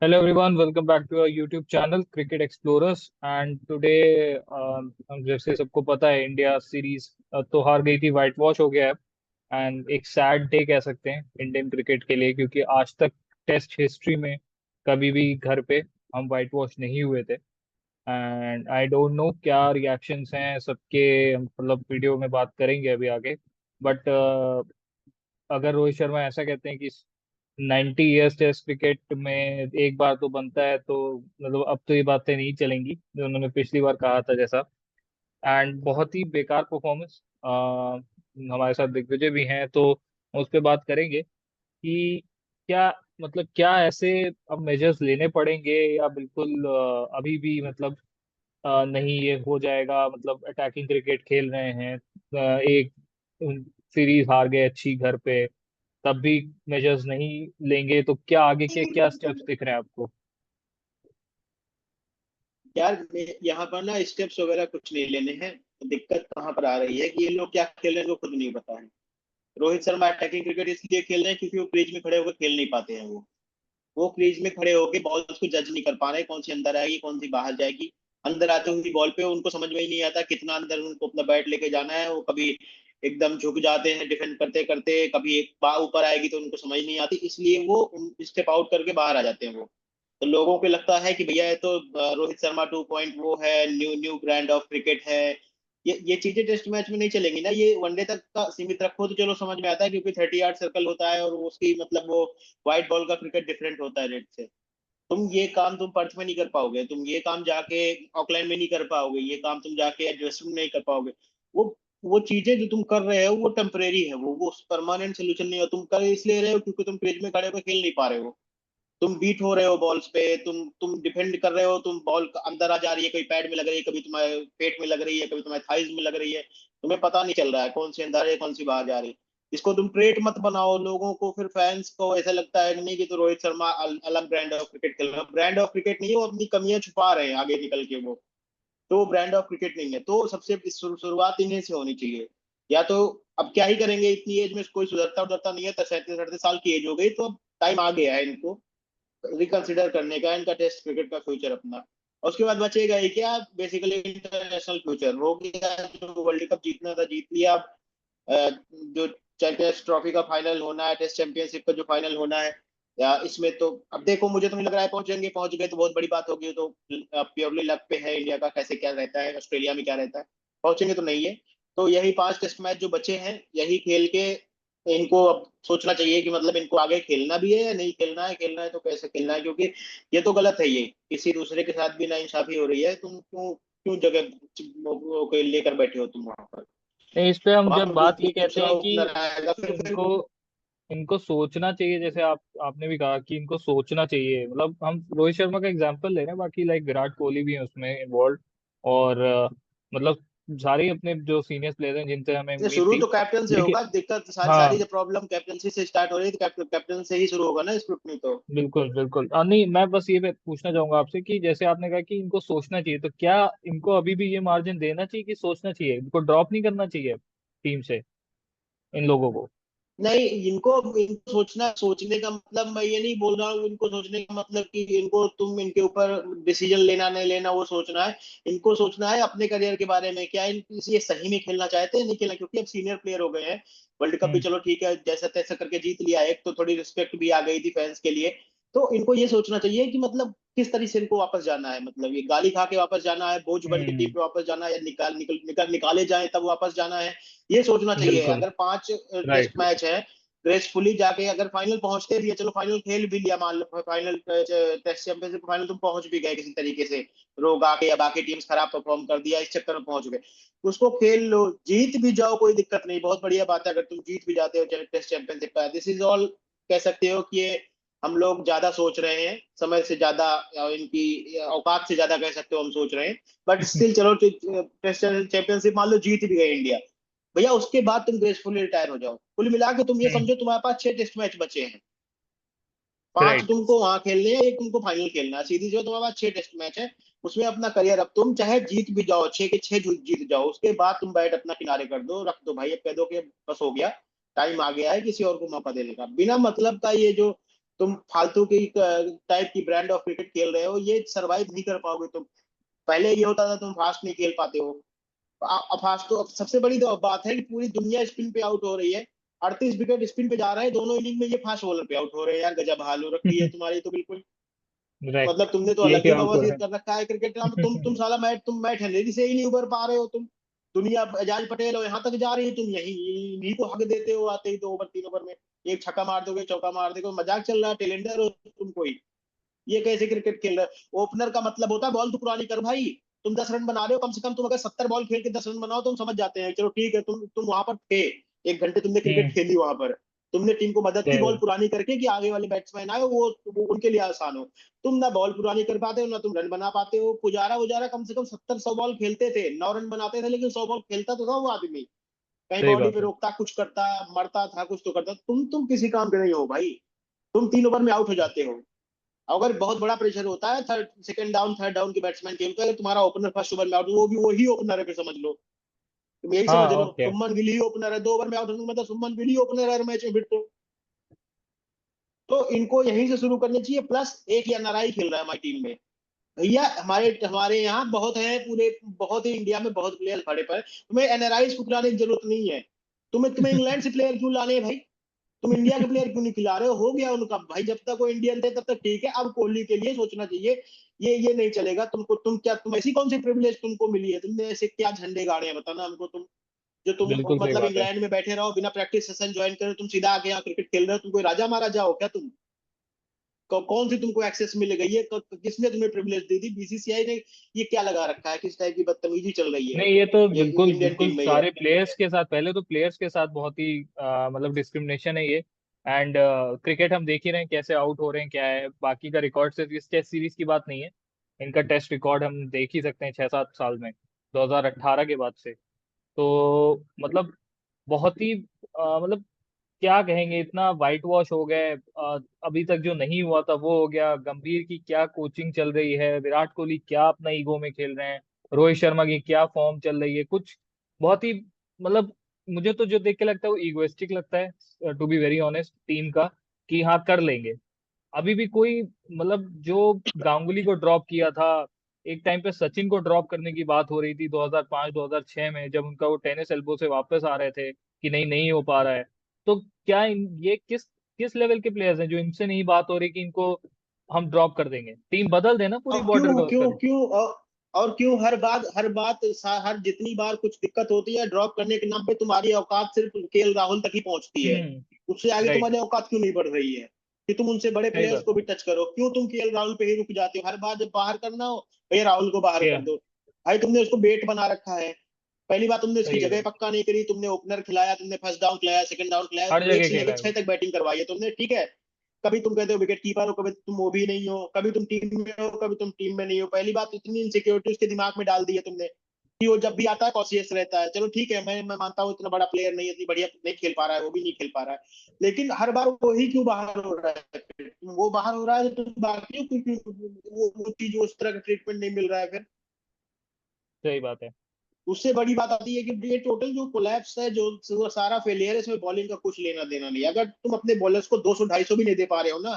Hello everyone, welcome back to our YouTube channel Cricket Explorers and today हम जैसे सबको पता है इंडिया सीरीज तो हार गई थी, वाइट वॉश हो गया है। एंड एक सैड डे कह सकते हैं इंडियन क्रिकेट के लिए, क्योंकि आज तक टेस्ट हिस्ट्री में कभी भी घर पे हम वाइट वॉश नहीं हुए थे। एंड आई डोंट नो क्या रिएक्शंस हैं सबके, हम मतलब वीडियो में बात करेंगे अभी आगे। बट अगर रोहित शर्मा ऐसा कहते हैं कि 90 ईयर्स टेस्ट क्रिकेट में एक बार तो बनता है, तो मतलब अब तो ये बातें नहीं चलेंगी जो उन्होंने पिछली बार कहा था जैसा। एंड बहुत ही बेकार परफॉर्मेंस। हमारे साथ दिग्विजय भी हैं तो उस पर बात करेंगे कि क्या मतलब क्या ऐसे अब मेजर्स लेने पड़ेंगे या बिल्कुल अभी भी मतलब नहीं ये हो जाएगा, मतलब अटैकिंग क्रिकेट खेल रहे हैं। एक सीरीज हार गए अच्छी घर पे, तब भी मेजर्स नहीं लेंगे, तो क्या आगे के क्या स्टेप्स दिख रहे हैं आपको? यार यहाँ पर ना स्टेप्स वगैरह कुछ नहीं लेने हैं। दिक्कत कहाँ पर आ रही है कि ये लोग क्या खेल रहे हैं जो खुद नहीं पता है। रोहित शर्मा अटैकिंग क्रिकेट इसलिए खेल रहे हैं क्योंकि वो क्रीज में खड़े होकर खेल नहीं पाते हैं। वो क्रीज में खड़े होकर बॉल्स को जज नहीं कर पा रहे, कौन सी अंदर आएगी कौन सी बाहर जाएगी। अंदर आते हुए बॉल पे उनको समझ में ही नहीं आता कितना अंदर उनको अपना बैट लेके जाना है। वो कभी एकदम झुक जाते हैं डिफेंड करते करते, कभी एक बार ऊपर आएगी तो उनको समझ नहीं आती, इसलिए वो स्टेप आउट करके बाहर आ जाते हैं। वो तो लोगों को लगता है कि भैया ये तो रोहित शर्मा 2 वो है, new new brand of cricket है। ये चीजें टेस्ट मैच में नहीं चलेंगी ना। ये वनडे तक का सीमित रखो तो चलो समझ में आता है, क्योंकि 30 यार्ड सर्कल होता है और उसकी मतलब वो व्हाइट बॉल का क्रिकेट डिफरेंट होता है रेड से। तुम पर्थ में नहीं कर पाओगे, तुम ये काम जाके ऑकलैंड में नहीं कर पाओगे, ये काम तुम जाके एडजस्टमेंट में नहीं कर पाओगे। वो वो चीजें जो तुम कर रहे हो वो टेम्परेरी है, वो परमानेंट सोल्यूशन नहीं है। तुम कर इसलिए रहे हो क्योंकि तुम क्रीज में खड़े होकर खेल नहीं पा रहे हो। तुम बीट हो रहे हो बॉल्स पे, तुम डिफेंड कर रहे हो, तुम बॉल अंदर आ जा रही है, कभी पैड में लग रही है, कभी तुम्हारे पेट में लग रही है, कभी तुम्हारे थाइज में लग रही है। तुम्हें पता नहीं चल रहा है कौन सी अंदर है कौन सी बाहर जा रही है। इसको तुम ट्रेट मत बनाओ। लोगों को फिर फैंस को ऐसा लगता है कि नहीं कि तो रोहित शर्मा अलग ब्रांड ऑफ क्रिकेट खेल रहा है। ब्रांड ऑफ क्रिकेट नहीं है, वो अपनी कमियां छुपा रहे हैं आगे निकल के। वो तो ब्रांड ऑफ क्रिकेट नहीं है। तो सबसे शुरुआत इन्हीं से होनी चाहिए। या तो अब क्या ही करेंगे, इतनी एज में कोई सुधरता उधरता नहीं है, 37 38 साल की एज हो गई, तो अब टाइम आ गया है इनको रिकंसिडर करने का, इनका टेस्ट क्रिकेट का फ्यूचर अपना। और उसके बाद बचेगा ही क्या, बेसिकली इंटरनेशनल फ्यूचर हो गया। जो वर्ल्ड कप जीतना था जीत लिया। जो चैंपियंस ट्रॉफी का फाइनल होना है, टेस्ट चैंपियनशिप का जो फाइनल होना है, या इसमें तो अब देखो, मुझे तो नहीं लग रहा है पहुंचेंगे। पहुंच गए तो बहुत बड़ी बात होगी। तो प्योरली लक पे है इंडिया का, कैसे क्या रहता है, ऑस्ट्रेलिया में क्या रहता है। पहुंचेंगे तो नहीं है। तो यही 5 टेस्ट मैच जो बचे हैं, यही खेल के इनको अब सोचना चाहिए कि मतलब इनको आगे खेलना भी है या नहीं खेलना है। खेलना है तो कैसे खेलना है, क्योंकि ये तो गलत है। ये किसी दूसरे के साथ भी नाइंसाफी हो रही है। तुम क्यों क्यों जगह को लेकर बैठे हो तुम वहां पर। नहीं, इस पे हम वहां जब पर बात ये कहते दूसरा हैं कि ओपनर आएगा फिर। इनको इनको सोचना चाहिए, जैसे आपने भी कहा कि इनको सोचना चाहिए, मतलब हम रोहित शर्मा का एग्जांपल ले रहे हैं, बाकी लाइक विराट कोहली भी है उसमें इन्वॉल्व। और मतलब सारे अपने जो सीनियर प्लेयर हैं जिनसे हमें ये उम्मीद शुरू थी। तो कैप्टन से लेकिन होगा। दिक्कत सारी सारी हाँ, जो प्रॉब्लम कैप्टनसी से स्टार्ट हो रही है, तो कैप्टन से ही शुरू होगा ना स्क्रूटनी तो। बिल्कुल बिल्कुल। नहीं, मैं बस ये पूछना चाहूंगा आपसे कि जैसे आपने कहा कि इनको सोचना चाहिए, तो क्या इनको अभी भी ये मार्जिन देना चाहिए कि सोचना चाहिए, इनको ड्रॉप नहीं करना चाहिए टीम से इन लोगों को? नहीं, इनको सोचने का मतलब, मैं ये नहीं बोल रहा हूँ इनको सोचने का मतलब कि इनको तुम इनके ऊपर डिसीजन लेना नहीं लेना वो सोचना है। इनको सोचना है अपने करियर के बारे में, क्या ये सही में खेलना चाहते हैं नहीं खेलना, क्योंकि अब सीनियर प्लेयर हो गए हैं। वर्ल्ड कप भी हम्म। चलो ठीक है, जैसा तैसा करके जीत लिया एक, तो थोड़ी रिस्पेक्ट भी आ गई थी फैंस के लिए। तो इनको ये सोचना चाहिए कि मतलब किस तरह से इनको वापस जाना है। मतलब ये गाली खा के वापस जाना है, बोझ बन के टीम हम्म। पे वापस जाना है, या निकाले जाए तब वापस जाना है। ये सोचना चाहिए। बिल्कुल। अगर 5 टेस्ट राइट। मैच है, ग्रेसफुली जाके अगर फाइनल पहुंचते भी है, चलो फाइनल खेल भी लिया, मान लो फाइनल टेस्ट चैंपियनशिप फाइनल तुम पहुंच भी गए किसी तरीके से, रोग आके या बाकी टीम्स खराब परफॉर्म कर दिया, इस चक्कर में पहुंच गए, उसको खेल लो। जीत भी जाओ कोई दिक्कत नहीं, बहुत बढ़िया बात है अगर तुम जीत भी जाते हो टेस्ट चैंपियनशिप का। This is all. कह सकते हो कि ये हम लोग ज्यादा सोच रहे हैं, समय से ज्यादा, इनकी औकात से ज्यादा कह सकते हो हम सोच रहे हैं। बट स्टिल चलो, टेस्ट चैंपियनशिप मान लो जीत भी गए इंडिया, भैया उसके बाद तुम ग्रेसफुली रिटायर हो जाओ। कुल मिला के तुम ये हम्म। समझो तुम्हारे पास 6 टेस्ट मैच बचे हैं। 5 राइट। तुमको वहां खेलने हैं, एक तुमको फाइनल खेलना है। सीधी जो तुम्हारे पास 6 टेस्ट मैच है, उसमें अपना करियर, अब तुम चाहे जीत भी जाओ, 6 के 6 जीत जाओ, उसके बाद तुम बैट अपना किनारे कर दो, रख दो भाई, अब कह दो कि बस हो गया, टाइम आ गया है किसी और को मौका देने का। बिना मतलब का ये जो तुम फालतू की टाइप की ब्रांड ऑफ क्रिकेट खेल रहे हो, ये सरवाइव नहीं कर पाओगे तुम। पहले ये होता था तुम फास्ट नहीं खेल पाते हो, अब फास्ट तो, अब सबसे बड़ी तो बात है कि पूरी दुनिया स्पिन पे आउट हो रही है। 38 विकेट स्पिन पे जा रहे हैं दोनों इनिंग में, ये फास्ट बॉलर पे आउट हो रहे हैं यार, गजब हाल हो रखी है तुम्हारी तो बिल्कुल। राइट। मतलब तुमने तो अलग यही ही हाल तो बवासीर है। कर रखा है क्रिकेट में। तुम साला मैट हेनरी से ही नहीं उबर पा रहे हो तुम। दुनिया एजाज पटेल हो यहाँ तक जा रही है, तुम यही इन्हीं को हक देते हो, आते ही 2 ओवर 3 ओवर में एक छक्का मार दोगे, चौका मार दोगे, मजाक चल रहा है, टेलेंडर हो तुम कोई? ये कैसे क्रिकेट खेल रहे हो? ओपनर का मतलब होता है बॉल तो पुरानी कर भाई। तुम 10 रन बना रहे हो, कम से कम तुम अगर 70 बॉल खेल के 10 रन बनाओ तो हम समझ जाते हैं, चलो ठीक है, तुम वहां पर थे, 1 घंटे तुमने क्रिकेट हम्म। खेली वहां पर, तुमने टीम को मदद की बॉल सही। पुरानी करके कि आगे वाले बैट्समैन आए वो उनके लिए आसान हो। तुम ना बॉल पुरानी कर पाते हो, ना तुम रन बना पाते हो। पुजारा उजारा कम से कम 70 100 बॉल खेलते थे, 9 रन बनाते थे, लेकिन 100 बॉल खेलता तो था वो आदमी। कहीं सही बॉडी बात पे है। रोकता, कुछ करता, मरता था, कुछ तो करता। तुम किसी काम के नहीं हो भाई। तुम 3 ओवर में आउट हो जाते हो। अगर बहुत बड़ा प्रेशर होता है third second down third down के बैट्समैन के ऊपर, तुम्हारा ओपनर फर्स्ट ओवर में आउट, वो भी वही ओपनर है, फिर समझ लो, तुम यही समझ हाँ लो, ओके। सुमन गिल ही ओपनर है, 2 ओवर में आउट होने का मतलब सुमन गिल ही ओपनर है मैच में फिर तो इनको यहीं से शुरू करनी चाहिए। प्लस एक या नाराई खेल रहा है हमारी टीम में। भैया हमारे हमारे यहाँ बहुत है, पूरे बहुत ही इंडिया में बहुत प्लेयर खड़े पर, तुम्हें एनआरआई को खिलाने की जरूरत नहीं है। तुम्हें इंग्लैंड से प्लेयर क्यों लाने हैं भाई? तुम इंडिया के प्लेयर क्यों नहीं खिला रहे हो गया उनका भाई, जब तक वो इंडियन थे तब तक ठीक है, अब कोहली के लिए सोचना चाहिए। ये नहीं चलेगा तुमको, तुम ऐसी कौन सी प्रिविलेज तुमको मिली है, तुमने ऐसे क्या झंडे गाड़े हैं बताना हमको तुम, जो तुम बिल्कुल सही मतलब बात है। इंग्लैंड में बैठे रहो बिना प्रैक्टिस सेशन ज्वाइन करे, तुम सीधा आके यहाँ क्रिकेट खेल रहे हो, तुम कोई राजा महाराजा हो क्या तुम? कौन सी तुमको एक्सेस मिल गई है, किसने तुम्हें प्रिविलेज दी थी? बीसीसीआई ने ये क्या लगा रखा है, किस टाइप की बदतमीजी चल रही है नहीं, ये तो ये बिल्कुल इंडियन बिल्कुल टीम में ये? सारे प्लेयर्स के साथ, पहले तो प्लेयर्स के साथ बहुत ही मतलब डिस्क्रिमिनेशन है ये। एंड क्रिकेट हम देख ही रहे हैं कैसे आउट हो रहे हैं, क्या है बाकी का रिकॉर्ड। सिर्फ इस टेस्ट सीरीज की बात नहीं है, इनका टेस्ट रिकॉर्ड हम देख ही सकते हैं 6-7 साल में, 2018 के बाद से। तो मतलब बहुत ही मतलब क्या कहेंगे, इतना वाइट वॉश हो गए। अभी तक जो नहीं हुआ था वो हो गया। गंभीर की क्या कोचिंग चल रही है, विराट कोहली क्या अपना ईगो में खेल रहे हैं, रोहित शर्मा की क्या फॉर्म चल रही है, कुछ बहुत ही मतलब मुझे तो जो देख के लगता है वो ईगोइस्टिक लगता है, to be very honest, team का, कि हाँ कर लेंगे। अभी भी कोई मतलब जो गांगुली को ड्रॉप किया था, एक टाइम पे सचिन को ड्रॉप करने की बात हो रही थी 2005-2006 में, जब उनका वो टेनिस एल्बो से वापस आ रहे थे कि नहीं नहीं हो पा रहा है। तो क्या ये किस किस लेवल के प्लेयर्स हैं जो इनसे नहीं बात हो रही कि इनको हम ड्रॉप कर देंगे, टीम बदल देना और पूरी बॉर्डर क्यों क्यों गवास्कर। क्यों और क्यों हर जितनी बार कुछ दिक्कत होती है ड्रॉप करने के नाम पे, तुम्हारी औकात सिर्फ केएल राहुल तक ही पहुंचती है। उससे आगे राइट। तुम्हारी औकात क्यों नहीं बढ़ रही है कि तुम उनसे बड़े सही प्लेयर्स बात को है। भी टच करो? क्यों तुम केएल राहुल पे ही रुक जाते हो? हर बार जब बाहर करना हो, भैया राहुल को बाहर क्या। कर दो। भाई तुमने उसको बेट बना रखा है। पहली बार तुमने उसकी सही जगह है। पक्का नहीं करी, तुमने ओपनर खिलाया, तुमने फर्स्ट डाउन खिलाया, सेकंड डाउन खिलाया, हर एक जगह से खेला लेकर है छह वो। तक बैटिंग करवाई है तुमने, ठीक है। कभी तुम कहते हो विकेट कीपर हो, कभी तुम वो भी नहीं हो, कभी तुम टीम में हो, कभी तुम टीम में नहीं हो। पहली बात, इतनी इनसिक्योरिटी उसके दिमाग में डाल दी है तुमने कि वो जब भी आता है कॉशियस रहता है। चलो ठीक है, मैं मानता हूँ इतना बड़ा प्लेयर नहीं है, इतनी बढ़िया नहीं खेल पा रहा है, वो भी नहीं खेल पा रहा है, लेकिन हर बार वही क्यों बाहर हो रहा है? वो बाहर हो रहा है तो बाकी क्यों वो चीज उस तरह का ट्रीटमेंट नहीं मिल रहा है फिर? सही बात है। उससे बड़ी बात आती है कि ये टोटल जो कोलैप्स है, जो सारा फेलियर है, इसमें बॉलिंग का कुछ लेना देना नहीं। अगर तुम अपने बॉलर्स को 200 250 भी नहीं दे पा रहे हो ना,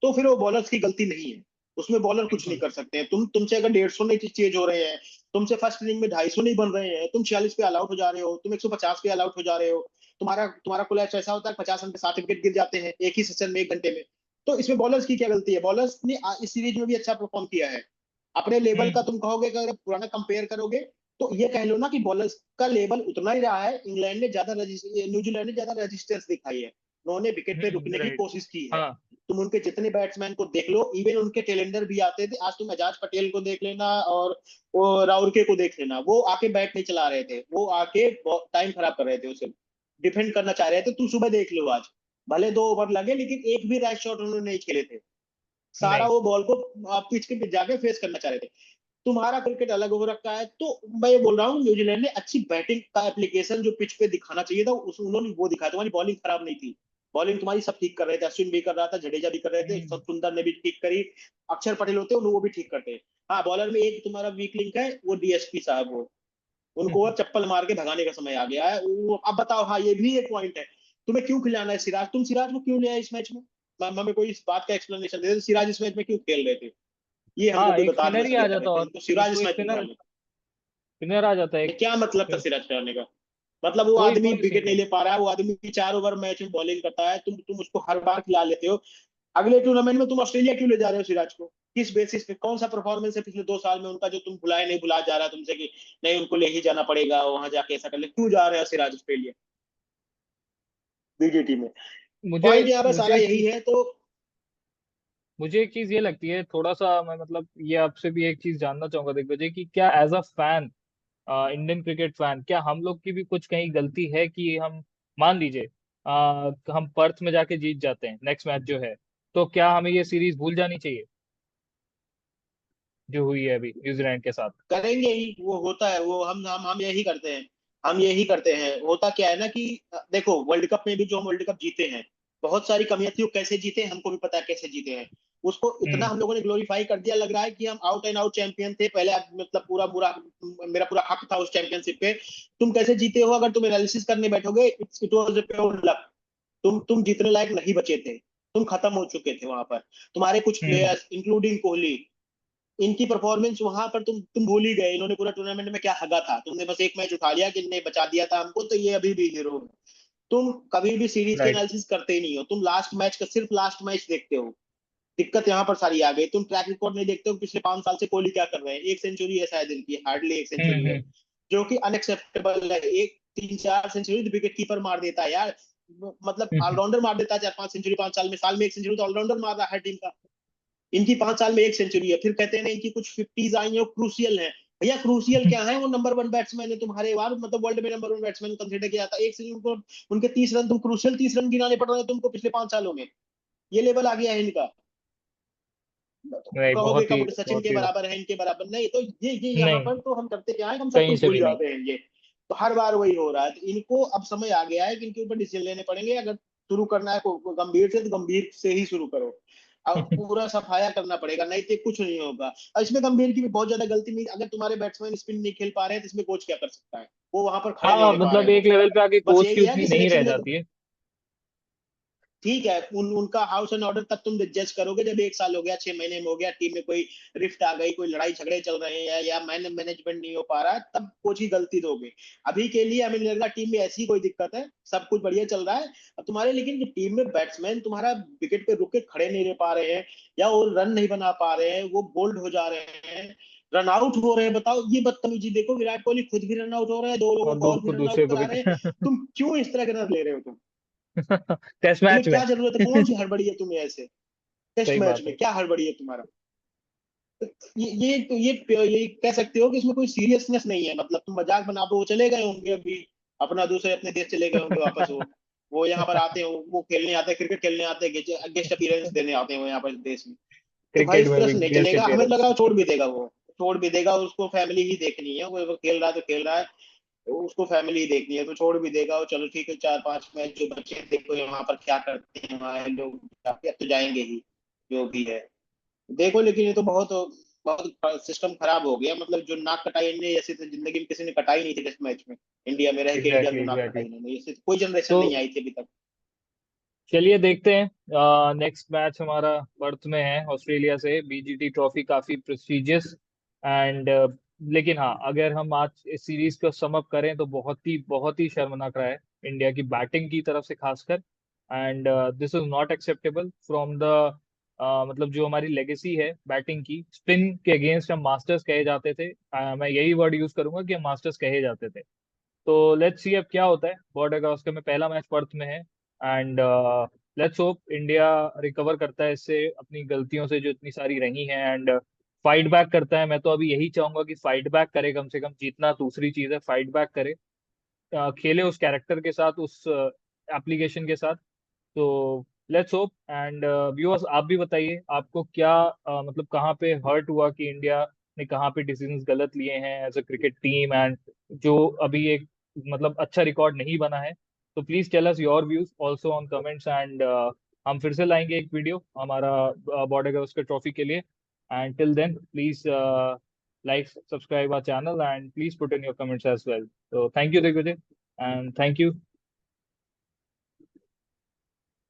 तो फिर वो बॉलर्स की गलती नहीं है, उसमें बॉलर कुछ नहीं बिल्कुल। कर सकते हैं। तुमसे अगर 150 नहीं चेज हो रहे हैं, तुमसे फर्स्ट इनिंग में 250 नहीं बन रहे हैं, तुम 46 पे ऑल आउट हो जा रहे हो, तुम 150 पे ऑल आउट हो जा रहे हो, तुम्हारा तुम्हारा कोलैप्स ऐसा होता है 50 रन पे 60 विकेट गिर जाते हैं एक ही सेशन में, 1 घंटे में। तो इसमें बॉलर्स की क्या गलती है? बॉलर्स ने इस सीरीज में भी अच्छा परफॉर्म किया है अपने लेवल का। हम्म। तुम कहोगे कि अगर पुराना कंपेयर करोगे तो ये कह लो ना कि बॉलर्स का लेवल उतना ही रहा है। इंग्लैंड ने ज्यादा न्यूजीलैंड ने ज्यादा रेजिस्टेंस दिखाई है, उन्होंने विकेट पे रुकने की राइट। कोशिश की है। हाँ। तुम उनके जितने बैट्समैन को देख लो, इवन उनके टेलेंडर भी आते थे, आज तुम एजाज पटेल को देख लेना और वो राउरके को देख लेना, वो आके बैट नहीं चला रहे थे, वो आके टाइम खराब कर रहे थे, उसे डिफेंड करना चाह रहे थे। तुम सुबह देख लो आज, भले 2 ओवर लगे लेकिन एक भी राइट शॉट उन्होंने नहीं खेले थे, सारा नहीं। वो बॉल को पिच के जाके फेस करना चाह रहे थे। तुम्हारा क्रिकेट अलग हो रखा है। तो मैं ये बोल रहा हूँ, न्यूजीलैंड ने अच्छी बैटिंग का एप्लीकेशन जो पिच पे दिखाना चाहिए था उन्होंने वो दिखाया। तुम्हारी बॉलिंग खराब नहीं थी, बॉलिंग तुम्हारी सब ठीक कर रहे थे, अश्विन भी कर रहा था, जडेजा भी कर रहे थे, हम्म। सुंदर ने भी ठीक करी, अक्षर पटेल होते वो भी ठीक करते। हाँ, बॉलर में एक तुम्हारा वीक लिंक है, वो डीएसपी साहब, वो उनको वो चप्पल मार के भगाने का समय आ गया है। अब बताओ, हाँ ये भी एक पॉइंट है, तुम्हें क्यों खिलाना है सिराज? तुम सिराज को क्यों ले आए इस मैच में? हमें कोई इस बात का एक्सप्लेनेशन दे दे, सिराज इस मैच में क्यों खेल रहे थे, ये हमको हाँ, कोई एक बता देना स्पिनर ही आ बेहतर जाता, रहता है, और इनको एक सिराज इस कोई मैच में स्पिनर डाले। स्पिनर आ जाता है ये एक। क्या मतलब था सिराज डालने का? मतलब वो कोई आदमी कोई सीन विकेट नहीं नहीं। ले पा रहा है, वो आदमी 4 ओवर मैच में बॉलिंग करता है, तुम उसको हर बार खिला लेते हो। अगले टूर्नामेंट में तुम ऑस्ट्रेलिया क्यों ले जा रहे हो सिराज को? किस बेसिस पे? कौन सा परफॉर्मेंस है पिछले 2 साल में उनका जो तुम भुलाए नहीं भुला जा रहा है तुमसे कि नहीं उनको ले ही जाना पड़ेगा, वहां जाके ऐसा कर ले? क्यों जा रहे हो सिराज ऑस्ट्रेलिया बीजीटी में? मुझे पॉइंट यहाँ पे सारा मुझे यही है तो। मुझे एक चीज ये लगती है, थोड़ा सा मैं मतलब ये आपसे भी एक चीज जानना चाहूंगा दिग्विजय, कि क्या as a fan, Indian cricket fan, क्या हम लोग की भी कुछ कहीं गलती है कि हम, मान लीजिए हम पर्थ में जाके जीत जाते हैं नेक्स्ट मैच जो है, तो क्या हमें ये सीरीज भूल जानी चाहिए जो हुई है अभी न्यूजीलैंड के साथ? करेंगे ही, वो होता है, वो हम यही करते हैं। हम यही करते हैं। होता क्या है ना कि देखो वर्ल्ड कप में भी जो हम वर्ल्ड कप जीते हैं, बहुत सारी कमियां थी, वो कैसे जीते हैं हमको भी पता है कैसे जीते हैं। उसको इतना हम्म। हम लोगों ने ग्लोरीफाई कर दिया, लग रहा है कि हम आउट एंड आउट चैंपियन थे पहले, मतलब पूरा पूरा मेरा पूरा हक था उस चैंपियनशिप पे। तुम कैसे जीते हो अगर तुम एनालिसिस करने बैठोगे, इट वाज प्योर लक। तुम जीतने लायक नहीं बचे थे, तुम खत्म हो चुके थे वहां पर। तुम्हारे कुछ हम्म। प्लेयर्स इंक्लूडिंग कोहली, इनकी परफॉर्मेंस वहां पर तुम भूल ही गए, इन्होंने पूरा टूर्नामेंट में क्या हगा था, तुमने बस एक मैच उठा लिया कि इनने बचा दिया था हमको तो ये अभी भी हीरो है। तुम कभी भी सीरीज के राइट। एनालिसिस करते ही नहीं हो, तुम लास्ट मैच का सिर्फ लास्ट मैच देखते हो। दिक्कत यहाँ पर सारी आ गई, तुम ट्रैक रिकॉर्ड नहीं देखते हो पिछले 5 साल से कोहली क्या कर रहे हैं। एक सेंचुरी है शायद इनकी, हार्डली एक सेंचुरी है, हम्म। जो कि अनएक्सेप्टेबल है। एक 3-4 सेंचुरी विकेट कीपर मार देता है यार, मतलब हम्म। ऑलराउंडर मार देता है 4-5 सेंचुरी 5 साल में, साल में एक सेंचुरी तो ऑलराउंडर मार रहा है टीम का। इनकी 5 साल में एक सेंचुरी है, फिर कहते हैं ना इनकी कुछ फिफ्टीज आई है क्रूसियल है। भैया क्रूसियल क्या है, वो नंबर 1 बैट्समैन है तुम्हारे बार, मतलब वर्ल्ड में नंबर 1 बैट्समैन कंसिडर किया जाता है। एक सेंचुरी उनको, उनके 30 रन तुम क्रूसियल 30 रन गिनाने पड़ रहे हैं तुमको पिछले 5 सालों में। ये लेवल आ गया है इनका। नहीं, कहोगे बहुत ही कब सचिन बहुत के ही बराबर है, इनके बराबर नहीं, तो ये यहाँ नहीं, पर तो हम करते क्या है, हम सब कहीं कुछ से भूल भी नहीं। जाते हैं ये। तो हर बार वही हो रहा है, तो इनको अब समय आ गया है कि इनके ऊपर डिसीजन लेने पड़ेंगे। अगर शुरू करना है को गंभीर से, तो गंभीर से ही शुरू करो। अब पूरा सफाया करना पड़ेगा, नहीं तो कुछ नहीं होगा। और इसमें गंभीर की भी बहुत ज्यादा गलती नहीं, अगर तुम्हारे बैट्समैन स्पिन नहीं खेल पा रहे हैं तो इसमें कोच क्या कर सकता है? वो वहां पर खड़े नहीं हाँ, रह पा मतलब रहे एक हो। लेवल पे आके बस कोच की यही है उतनी कि नहीं रह सिलेक्शन में जाती है। ठीक है, उनका हाउस एंड ऑर्डर तब तुम जज करोगे जब 1 साल हो गया, 6 महीने में हो गया, टीम में कोई रिफ्ट आ गई, कोई लड़ाई झगड़े चल रहे हैं या मैनेजमेंट नहीं हो पा रहा है, तब कोच ही गलती दोगे। अभी के लिए हमें लग रहा टीम में ऐसी कोई दिक्कत है, सब कुछ बढ़िया चल रहा है। अब तुम्हारे लेकिन टीम में बैट्समैन तुम्हारा विकेट पे रुक के खड़े नहीं रह पा रहे हैं, या वो रन नहीं बना पा रहे हैं, वो बोल्ड हो जा रहे हैं, रन आउट हो रहे हैं। बताओ ये बदतमीजी देखो, विराट कोहली खुद भी रन आउट हो रहे हैं, 2 लोगों और को और भी रन दूसरे आउट को करा भी। रहे हैं। तुम क्यों इस तरह के रन ले रहे हो तुम? टेस्ट तुम्हें मैच में। क्या जरूरत है, कौन सी हड़बड़ी है तुम्हें ऐसे? टेस्ट सही मैच बात है। में क्या हड़बड़ी है तुम्हारा? ये कह सकते हो कि इसमें कोई सीरियसनेस नहीं है, मतलब तुम मजाक बना दो, वो चले गए होंगे अभी अपना दूसरे अपने देश चले गए होंगे वापस। वो यहाँ पर आते हैं, वो खेलने आते हैं, क्रिकेट खेलने आते हैं, गेस्ट अपीयरेंस देने आते हैं वो यहाँ पर देश में। तो भाई क्रिकेट इस में तरह भी से नहीं गेस्ट चलेगा, हमें अपीयरेंस। लगा वो छोड़ भी देगा, वो छोड़ भी देगा, उसको फैमिली ही देखनी है, वो खेल रहा है तो खेल रहा है, उसको फैमिली ही देखनी है तो छोड़ भी देगा वो। चलो ठीक है, 4-5 मैच जो बच्चे हैं, देखो यहाँ पर क्या करते हैं हमारे लोग, अब तो जाएंगे ही जो भी है। देखो लेकिन ये तो बहुत बहुत सिस्टम खराब हो गया, मतलब जो नाक कटाई ने ऐसे तो जिंदगी में किसी ने कटाई नहीं थी टेस्ट मैच में, इंडिया में रह के इंडिया में एग्जैक्टली जो नाक एग्जैक्टली। कटाई नहीं, ऐसे कोई जनरेशन तो नहीं आई थी अभी तक। चलिए देखते हैं, नेक्स्ट मैच हमारा पर्थ में है ऑस्ट्रेलिया से, बीजीटी ट्रॉफी काफी प्रेस्टिजियस एंड, लेकिन हाँ, अगर हम आज इस सीरीज को सम अप करें तो बहुत ही शर्मनाक रहा है इंडिया की बैटिंग की तरफ से खासकर। And this is not acceptable from the, मतलब जो हमारी लेगेसी है बैटिंग की, स्पिन के अगेंस्ट हम मास्टर्स कहे जाते थे। मैं यही वर्ड यूज करूंगा कि हम मास्टर्स कहे जाते थे। तो लेट्स सी अब क्या होता है। बॉर्डर गावस्कर में पहला मैच पर्थ में है and let's hope India recover करता है इससे, अपनी गलतियों से जो इतनी सारी रही हैं, एंड फाइट बैक करता है। मैं तो अभी यही चाहूंगा कि फाइट बैक करे, कम से कम जीतना दूसरी चीज है, फाइट बैक करे, खेले उस कैरेक्टर के साथ, उस एप्लीकेशन के साथ। तो लेट्स होप। एंड व्यूअर्स, आप भी बताइए आपको क्या, मतलब कहाँ पे हर्ट हुआ कि इंडिया ने कहाँ पे डिसीजंस गलत लिए हैं as a cricket team, and जो अभी एक मतलब अच्छा रिकॉर्ड नहीं बना है। तो please tell us your views also on comments, and हम फिर से लाएंगे एक वीडियो हमारा बॉर्डर गावस्कर ट्रॉफी के लिए। And till then please like, subscribe our channel, and please put in your comments as well. So thank you, Digvijay, and thank you